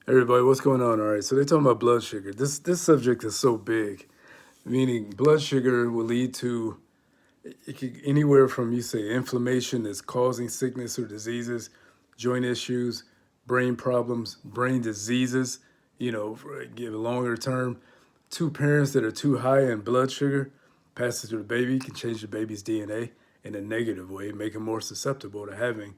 Everybody, what's going on? All right, so they're talking about blood sugar. This subject is so big, meaning blood sugar will lead to it could, anywhere from you say inflammation that's causing sickness or diseases, joint issues, brain problems, brain diseases. For give a longer term. Two parents that are too high in blood sugar passes to the baby can change the baby's DNA in a negative way, make them more susceptible to having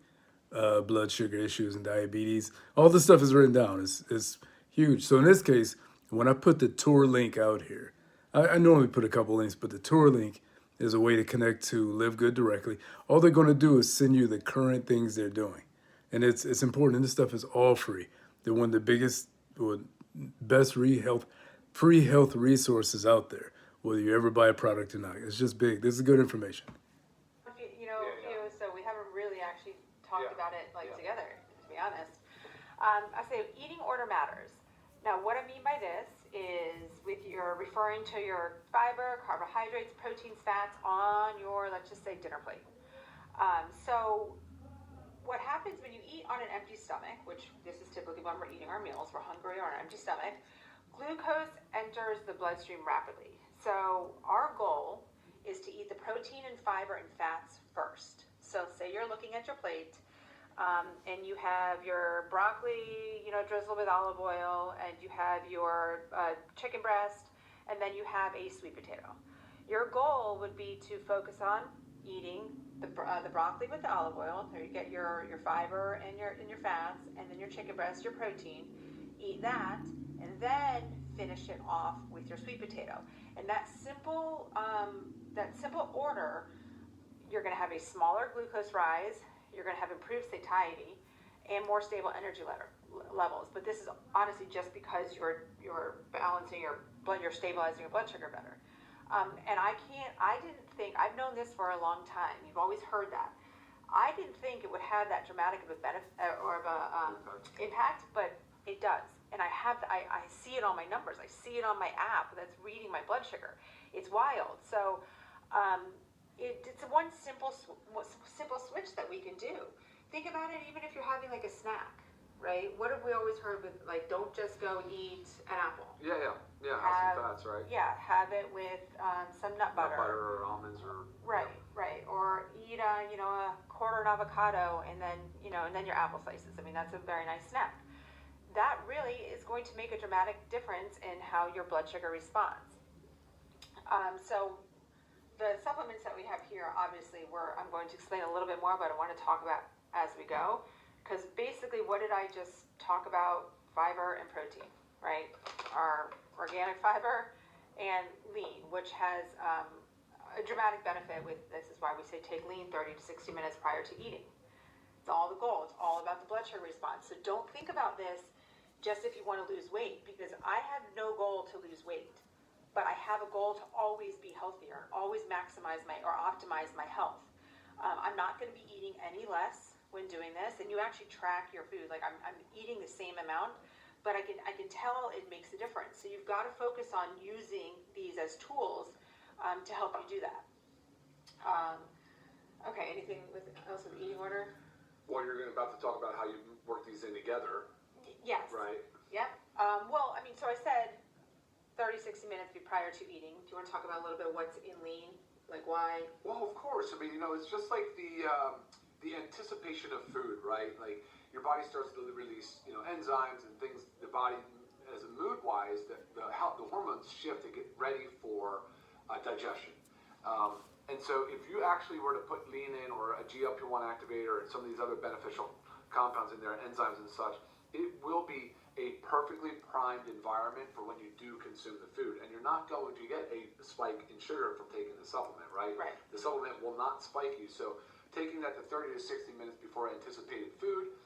blood sugar issues and diabetes. All this stuff is written down. It's huge. So in this case, when I put the tour link out here, I normally put a couple links, but the tour link is a way to connect to LiveGood directly. All they're going to do is send you the current things they're doing, and it's important. And this stuff is all free. They're one of the biggest, or best free health resources out there. Whether you ever buy a product or not, it's just big. This is good information. So we haven't really actually talked about it together, to be honest. I say eating order matters. Now, what I mean by this is with you're referring to your fiber, carbohydrates, proteins, fats on your, let's just say, dinner plate. So what happens when you eat on an empty stomach, which this is typically when we're eating our meals, we're hungry or on an empty stomach, glucose enters the bloodstream rapidly. So our goal is to eat the protein and fiber and fats first. So say you're looking at your plate, and you have your broccoli, drizzled with olive oil, and you have your chicken breast, and then you have a sweet potato. Your goal would be to focus on eating the broccoli with the olive oil. There you get your fiber and your fats, and then your chicken breast, your protein. Eat that, and then finish it off with your sweet potato. And that simple order, you're going to have a smaller glucose rise, you're going to have improved satiety, and more stable energy levels. But this is honestly just because you're balancing your blood, you're stabilizing your blood sugar better. And I've known this for a long time. You've always heard that. I didn't think it would have that dramatic of a benefit or of a impact, but it does. And I see it on my numbers. I see it on my app that's reading my blood sugar. It's wild. So it's one simple switch that we can do. Think about it even if you're having like a snack, right? What have we always heard with don't just go eat an apple. Yeah. Have some fats, right? Yeah, have it with some nut butter. Nut butter or almonds or. Right. Or eat a quarter an avocado and then your apple slices. I mean, that's a very nice snack. That really is going to make a dramatic difference in how your blood sugar responds. So the supplements that we have here, obviously, I'm going to explain a little bit more, but I want to talk about as we go. Because basically, what did I just talk about? Fiber and protein, right? Our organic fiber and lean, which has a dramatic benefit with this is why we say take lean 30 to 60 minutes prior to eating. It's all the goal. It's all about the blood sugar response. So don't think about this just if you want to lose weight, because I have no goal to lose weight, but I have a goal to always be healthier, always maximize or optimize my health. I'm not going to be eating any less when doing this, and you actually track your food. Like I'm eating the same amount, but I can tell it makes a difference. So you've got to focus on using these as tools to help you do that. Okay, anything else with eating order? Well, you're about to talk about how you work these in together. Yes. Right. Yep. So I said 30, 60 minutes prior to eating. Do you want to talk about a little bit of what's in lean? Like why? Well, of course. I mean, it's just like the anticipation of food, right? Like your body starts to release, enzymes and things. The body, as a mood-wise, the hormones shift to get ready for digestion. And so if you actually were to put lean in or a GLP-1 activator and some of these other beneficial compounds in there, enzymes and such, it will be a perfectly primed environment for when you do consume the food. And you're not going to get a spike in sugar from taking the supplement, right? Right. The supplement will not spike you. So taking that to 30 to 60 minutes before anticipated food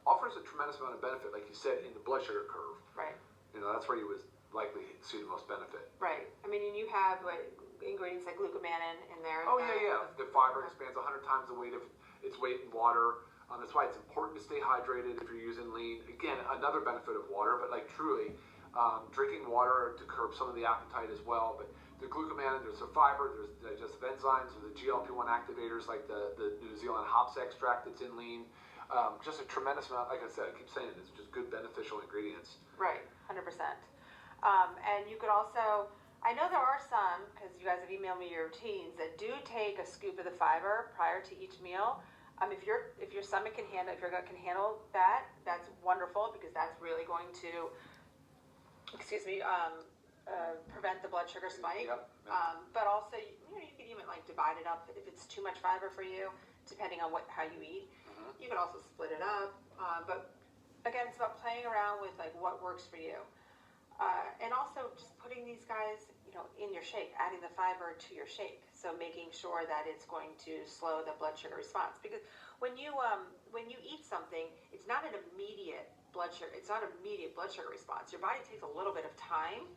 offers a tremendous amount of benefit, like you said, in the blood sugar curve. Right. That's where you would likely see the most benefit. Right. I mean, and you have ingredients like glucomannan in there. Oh, yeah. The fiber expands 100 times the weight of its weight in water. That's why it's important to stay hydrated if you're using lean. Again, another benefit of water, but truly, drinking water to curb some of the appetite as well. But the glucomannan, there's the fiber, there's digestive enzymes, there's the GLP-1 activators like the New Zealand hops extract that's in lean. Just a tremendous amount. Like I said, I keep saying it, it's just good beneficial ingredients. Right, 100%. And you could also, I know there are some, because you guys have emailed me your routines, that do take a scoop of the fiber prior to each meal. If your stomach can handle, if your gut can handle that, that's wonderful, because that's really going to, prevent the blood sugar spike. Yep. But also, you can even like divide it up if it's too much fiber for you, depending on how you eat. You could also split it up. But again, it's about playing around with like what works for you. And also just putting these guys, in your shake, adding the fiber to your shake. So making sure that it's going to slow the blood sugar response. Because when you eat something, it's not an immediate blood sugar. It's not an immediate blood sugar response. Your body takes a little bit of time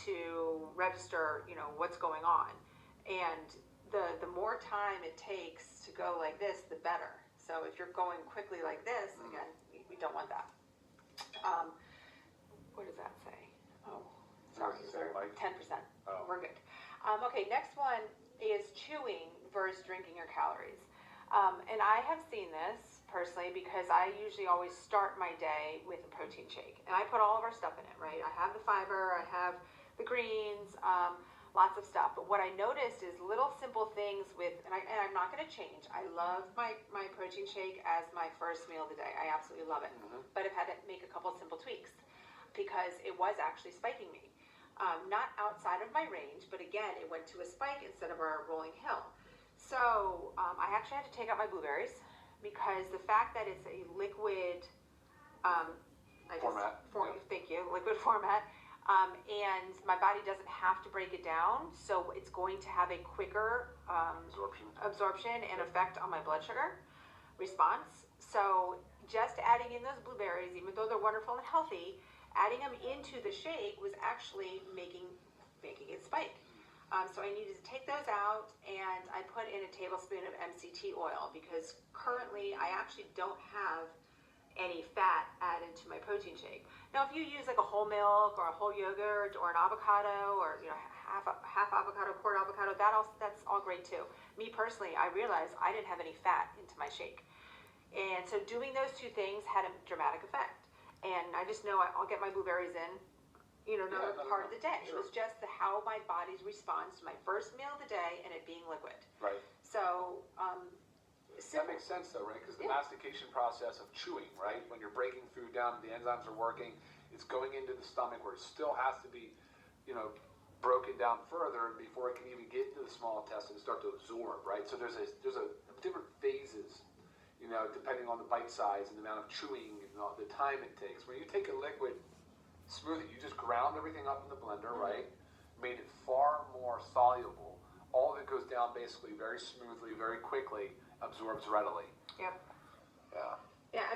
to register, what's going on. And the more time it takes to go like this, the better. So if you're going quickly like this, again, we don't want that. What does that say? Oh, sorry, 10%. Oh. We're good. Okay, next one is chewing versus drinking your calories. And I have seen this personally because I usually always start my day with a protein shake. And I put all of our stuff in it, right? I have the fiber, I have the greens, lots of stuff. But what I noticed is little simple things and I'm not going to change. I love my protein shake as my first meal of the day. I absolutely love it. But I've had to make a couple simple tweaks because it was actually spiking me. Not outside of my range, but again, it went to a spike instead of a rolling hill. So I actually had to take out my blueberries because the fact that it's a liquid Format. Thank you, liquid format. And my body doesn't have to break it down, so it's going to have a quicker absorption and effect on my blood sugar response. So just adding in those blueberries, even though they're wonderful and healthy, adding them into the shake was actually making it spike. So I needed to take those out, and I put in a tablespoon of MCT oil because currently I actually don't have any fat added to my protein shake. Now, if you use like a whole milk or a whole yogurt or an avocado or half avocado, quarter avocado, that's all great too. Me personally, I realized I didn't have any fat into my shake, and so doing those two things had a dramatic effect. And I just know I'll get my blueberries in, another part of the day. Sure. It was just how my body's response to my first meal of the day and it being liquid. Right. So, that makes sense though, right? Because the mastication process of chewing, right? When you're breaking food down, the enzymes are working, it's going into the stomach where it still has to be, broken down further before it can even get into the small intestine and start to absorb, right? So there's a different phases, depending on the bite size and the amount of chewing and the time it takes. When you take a liquid smoothie, you just ground everything up in the blender, right? Made it far more soluble. All of it goes down basically very smoothly, very quickly, absorbs readily. Yep. Yeah. Yeah, I mean,